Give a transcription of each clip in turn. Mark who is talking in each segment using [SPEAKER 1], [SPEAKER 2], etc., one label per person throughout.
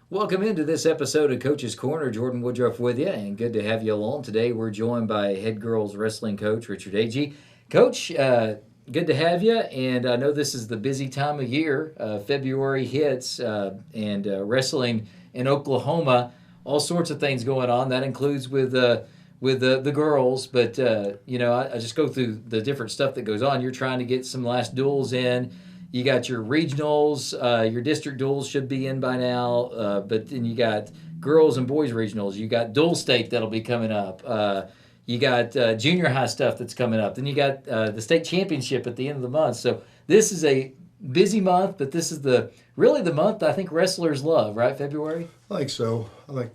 [SPEAKER 1] Welcome into this episode of Coach's Corner. Jordan Woodruff with you, and good to have you along. Today we're joined by head girls wrestling coach Richard Agee. Coach, good to have you, and I know this is the busy time of year. February hits, and wrestling in Oklahoma, all sorts of things going on. That includes with the girls, but I just go through the different stuff that goes on. You're trying to get some last duels in. You got your regionals, your district duels should be in by now, but then you got girls and boys regionals. You got dual state that'll be coming up. You got junior high stuff that's coming up. Then you got the state championship at the end of the month. So this is a busy month, but this is really the month I think wrestlers love, right? February.
[SPEAKER 2] I think so. I think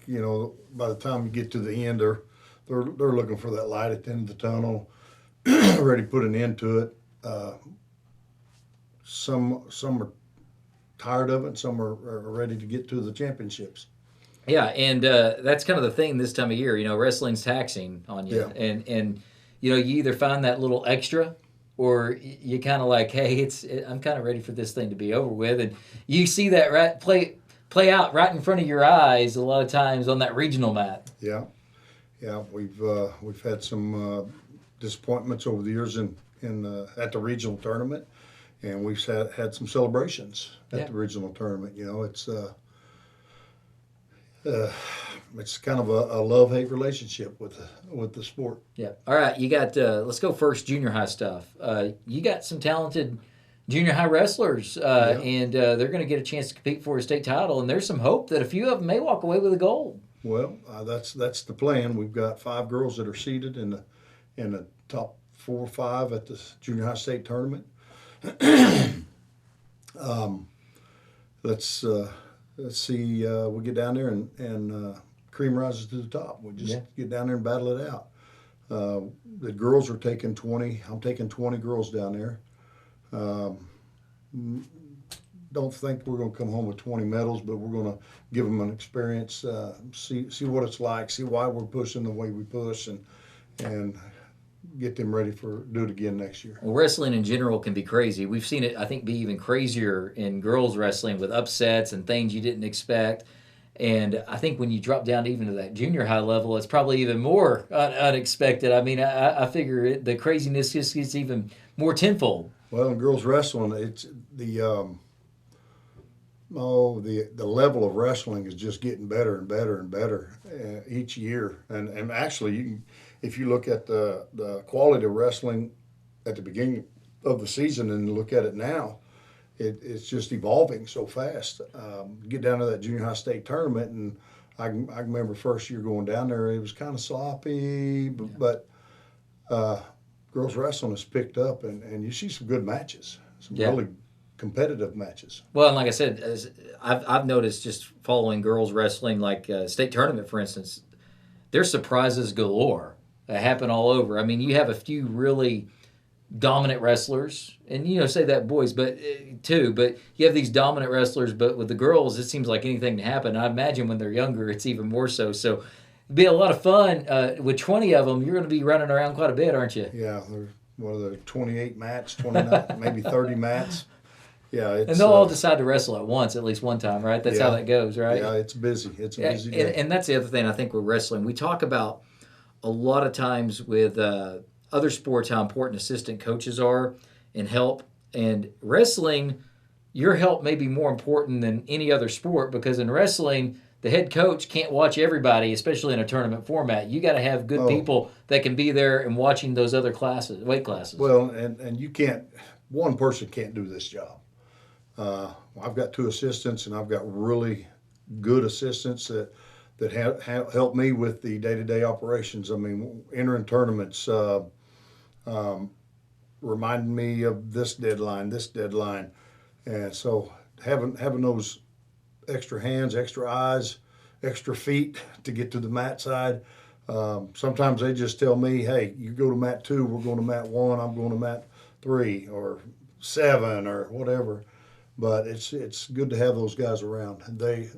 [SPEAKER 2] by the time you get to the end, they're looking for that light at the end of the tunnel, ready to put an end to it. Some are tired of it, and some are ready to get to the championships.
[SPEAKER 1] Yeah, and that's kind of the thing this time of year. Wrestling's taxing on you,
[SPEAKER 2] Yeah.
[SPEAKER 1] and you either find that little extra, or you kind of like, hey, I'm kind of ready for this thing to be over with, and you see that play out right in front of your eyes a lot of times on that regional mat.
[SPEAKER 2] Yeah, yeah. We've had some disappointments over the years in at the regional tournament, and we've had some celebrations at the regional tournament. It's kind of a love-hate relationship with the sport.
[SPEAKER 1] Yeah. All right, you got. Let's go first. Junior high stuff. You got some talented junior high wrestlers, and they're going to get a chance to compete for a state title. And there's some hope that a few of them may walk away with a gold.
[SPEAKER 2] Well, that's the plan. We've got 5 girls that are seeded in the top 4 or 5 at the junior high state tournament. Let's see. We get down there and cream rises to the top. We just get down there and battle it out. The girls are taking 20. I'm taking 20 girls down there. Don't think we're going to come home with 20 medals, but we're going to give them an experience, see what it's like, see why we're pushing the way we push, and get them ready for do it again next year.
[SPEAKER 1] Well, wrestling in general can be crazy. We've seen it, I think, be even crazier in girls wrestling with upsets and things you didn't expect. And I think when you drop down even to that junior high level, it's probably even more unexpected. I mean, I figure the craziness just gets even more tenfold.
[SPEAKER 2] Well, in girls wrestling, it's the level of wrestling is just getting better and better and better each year. And actually, if you look at the quality of wrestling at the beginning of the season and look at it now, it's just evolving so fast. Get down to that junior high state tournament, and I remember first year going down there, it was kind of sloppy, but girls wrestling has picked up, and you see some good matches, some really competitive matches.
[SPEAKER 1] Well, and like I said, I've noticed just following girls wrestling, like state tournament, for instance, there's surprises galore that happen all over. I mean, you have a few really dominant wrestlers, and say that boys, but you have these dominant wrestlers, but with the girls, it seems like anything can happen. I imagine when they're younger, it's even more so. So it'd be a lot of fun. With 20 of them, you're going to be running around quite a bit, aren't you?
[SPEAKER 2] Yeah, what are there, 28 mats, 29, maybe 30 mats. Yeah,
[SPEAKER 1] and they'll all decide to wrestle at once, at least one time, right? That's how that goes, right?
[SPEAKER 2] Yeah, it's busy. It's a busy day.
[SPEAKER 1] And that's the other thing I think with wrestling. We talk about a lot of times with other sports how important assistant coaches are and help. And wrestling, your help may be more important than any other sport, because in wrestling, the head coach can't watch everybody, especially in a tournament format. You got to have good people that can be there and watching those other weight classes.
[SPEAKER 2] Well, and you can't, one person can't do this job. I've got 2 assistants, and I've got really good assistants that help me with the day-to-day operations. I mean, entering tournaments, reminding me of this deadline, and so having those extra hands, extra eyes, extra feet to get to the mat side. Sometimes they just tell me, "Hey, you go to mat 2, we're going to mat 1, I'm going to mat 3 or 7 or whatever." But it's good to have those guys around. They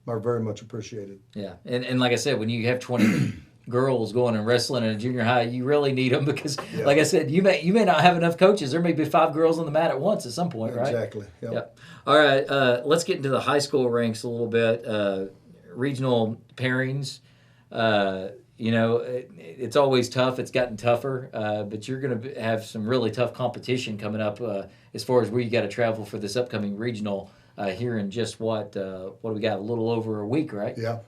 [SPEAKER 2] are very much appreciated.
[SPEAKER 1] Yeah, and like I said, when you have 20 girls going and wrestling in a junior high, you really need them because,
[SPEAKER 2] Yeah.
[SPEAKER 1] like I said, you may not have enough coaches. There may be 5 girls on the mat at once at some point, right?
[SPEAKER 2] Exactly. Yep.
[SPEAKER 1] Yep. All right. Let's get into the high school ranks a little bit. Regional pairings. It's always tough. It's gotten tougher, but you're going to have some really tough competition coming up as far as where you got to travel for this upcoming regional here in just what do we got? A little over a week, right?
[SPEAKER 2] Yeah.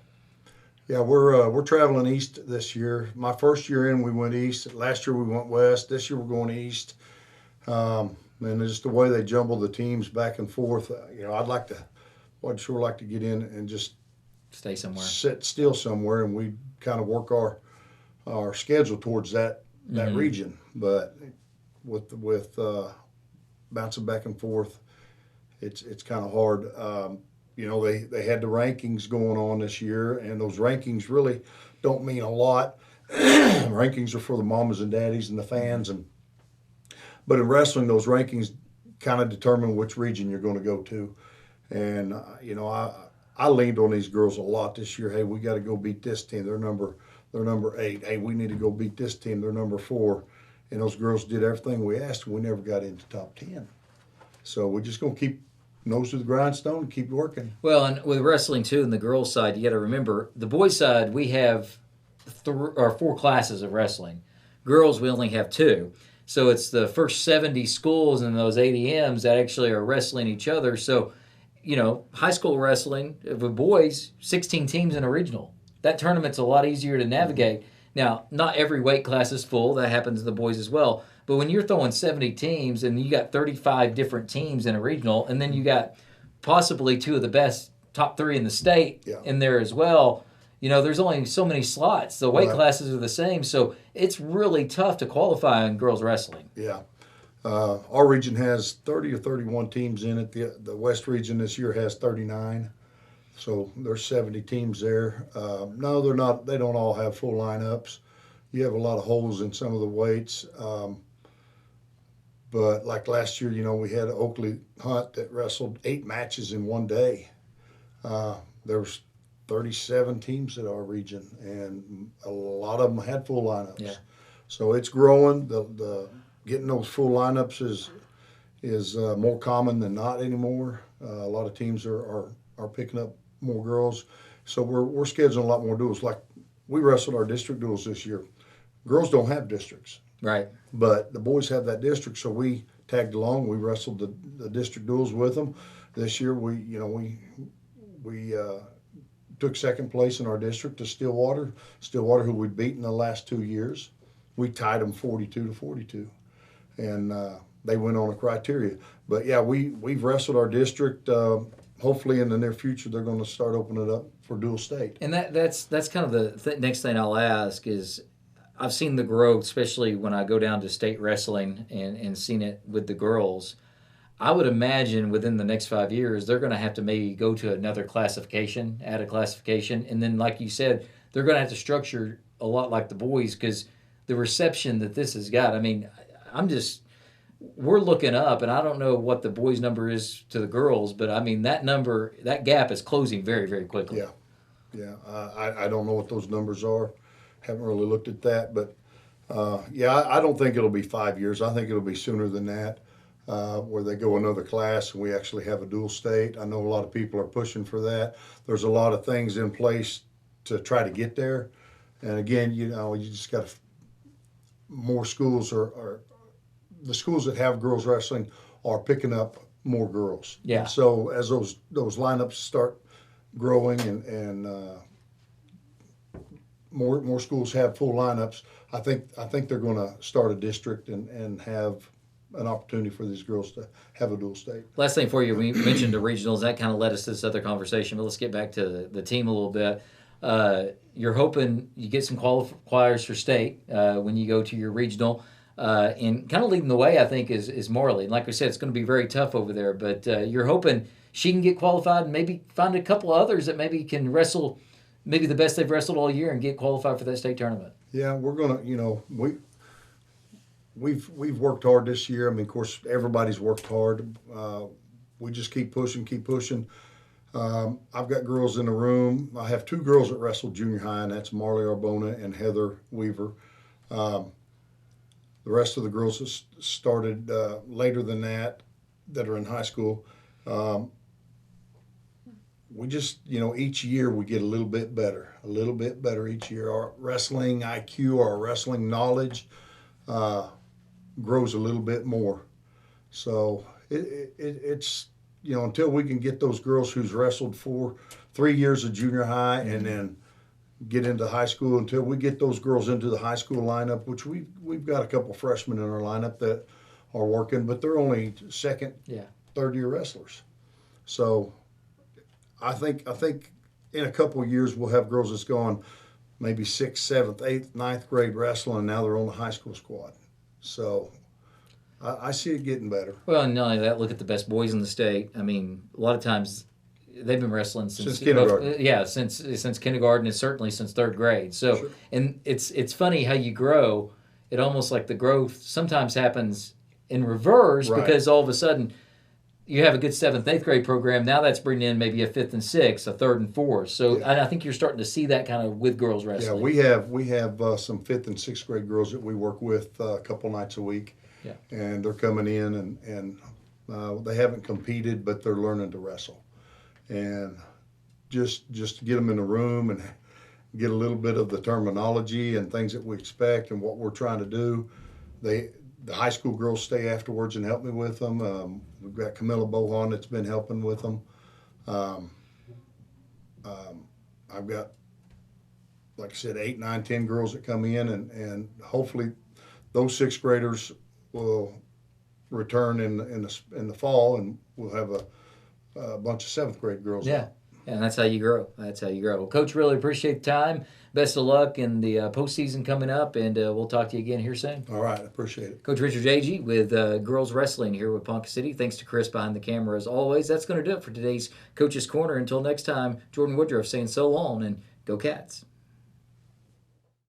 [SPEAKER 2] Yeah, we're traveling east this year. My first year in, we went east. Last year we went west. This year we're going east. And just the way they jumble the teams back and forth, I'd sure like to get in and just
[SPEAKER 1] Stay somewhere.
[SPEAKER 2] sit still somewhere, and we kind of work our schedule towards that region. But with bouncing back and forth, it's kind of hard. They had the rankings going on this year, and those rankings really don't mean a lot. Rankings are for the mamas and daddies and the fans, but in wrestling, those rankings kind of determine which region you're going to go to. And I leaned on these girls a lot this year. Hey, we got to go beat this team. They're number 8. Hey, we need to go beat this team. They're number 4. And those girls did everything we asked, and we never got into top 10. So we're just going to keep nose to the grindstone and keep working.
[SPEAKER 1] Well, and with wrestling too, and the girls' side, you got to remember the boys' side. We have 4 classes of wrestling. Girls, we only have 2. So it's the first 70 schools and those ADMs that actually are wrestling each other. So, high school wrestling with boys, 16 teams in a regional. That tournament's a lot easier to navigate. Now, not every weight class is full. That happens to the boys as well. But when you're throwing 70 teams and you got 35 different teams in a regional, and then you got possibly 2 of the best top 3 in the state in there as well, there's only so many slots. The weight classes are the same, so it's really tough to qualify in girls wrestling.
[SPEAKER 2] Yeah. Our region has 30 or 31 teams in it. The West region this year has 39. So there's 70 teams there. No, they're not. They don't all have full lineups. You have a lot of holes in some of the weights. But like last year, we had Oakley Hunt that wrestled 8 matches in one day. There was 37 teams in our region, and a lot of them had full lineups.
[SPEAKER 1] Yeah.
[SPEAKER 2] So it's growing. The getting those full lineups is more common than not anymore. A lot of teams are picking up more girls. So we're scheduling a lot more duels. Like we wrestled our district duels this year. Girls don't have districts.
[SPEAKER 1] Right.
[SPEAKER 2] But the boys have that district, so we tagged along. We wrestled the district duels with them. This year we took second place in our district to Stillwater. Stillwater, who we'd beaten the last 2 years. We tied them 42-42. And they went on a criteria. But yeah, we've wrestled our district. Hopefully in the near future they're going to start opening it up for dual state.
[SPEAKER 1] And that's kind of the next thing I'll ask is I've seen the growth, especially when I go down to state wrestling and seen it with the girls. I would imagine within the next 5 years they're going to have to maybe go to another classification, add a classification, and then like you said, they're going to have to structure a lot like the boys because the reception that this has got. I mean, we're looking up, and I don't know what the boys' number is to the girls, but I mean that gap is closing very, very quickly.
[SPEAKER 2] Yeah. I don't know what those numbers are. Haven't really looked at that, but I don't think it'll be 5 years. I think it'll be sooner than that, where they go another class and we actually have a dual state. I know a lot of people are pushing for that. There's a lot of things in place to try to get there, and again, you just got to. More schools are the schools that have girls wrestling are picking up more girls.
[SPEAKER 1] Yeah.
[SPEAKER 2] And so as those lineups start growing and more schools have full lineups, I think they're going to start a district and have an opportunity for these girls to have a dual state.
[SPEAKER 1] Last thing for you, we mentioned the regionals. That kind of led us to this other conversation, but let's get back to the team a little bit. You're hoping you get some qualifiers for state when you go to your regional. And kind of leading the way, I think, is Marley. And like I said, it's going to be very tough over there. But you're hoping she can get qualified and maybe find a couple of others that maybe can wrestle maybe the best they've wrestled all year and get qualified for that state tournament.
[SPEAKER 2] Yeah, we're going to, we've worked hard this year. I mean, of course, everybody's worked hard. We just keep pushing. I've got girls in the room. I have two girls that wrestle junior high, and that's Marley Arbona and Heather Weaver. The rest of the girls that started later than that are in high school. We just, each year we get a little bit better each year. Our wrestling IQ, our wrestling knowledge grows a little bit more. So it's, until we can get those girls who's wrestled for 3 years of junior high and then get into high school, until we get those girls into the high school lineup, which we've got a couple freshmen in our lineup that are working, but they're only second, third year wrestlers. So I think in a couple of years we'll have girls that's gone maybe 6th, 7th, 8th, 9th grade wrestling, and now they're on the high school squad. So I see it getting better.
[SPEAKER 1] Well, and not only that, look at the best boys in the state. I mean, a lot of times they've been wrestling since
[SPEAKER 2] kindergarten.
[SPEAKER 1] Since kindergarten, and certainly since 3rd grade. So,
[SPEAKER 2] Sure.
[SPEAKER 1] And it's funny how you grow. It almost like the growth sometimes happens in reverse,
[SPEAKER 2] Right.
[SPEAKER 1] because all of a sudden you have a good 7th, 8th grade program. Now that's bringing in maybe a 5th and 6th, a 3rd and 4th. So I think you're starting to see that kind of with girls wrestling.
[SPEAKER 2] Yeah, we have some 5th and 6th grade girls that we work with a couple nights a week.
[SPEAKER 1] Yeah.
[SPEAKER 2] And they're coming in and they haven't competed, but they're learning to wrestle. And just to get them in the room and get a little bit of the terminology and things that we expect and what we're trying to do. The high school girls stay afterwards and help me with them. We've got Camilla Bohan that's been helping with them. I've got, like I said, 8, 9, 10 girls that come in, and hopefully those 6th graders will return in the fall, and we'll have a bunch of 7th grade girls.
[SPEAKER 1] Yeah. And that's how you grow. Well, Coach, really appreciate the time. Best of luck in the postseason coming up, and we'll talk to you again here soon.
[SPEAKER 2] All right, I appreciate it.
[SPEAKER 1] Coach Richard Agee with girls wrestling here with Ponca City. Thanks to Chris behind the camera as always. That's going to do it for today's Coach's Corner. Until next time, Jordan Woodruff saying so long, and go Cats.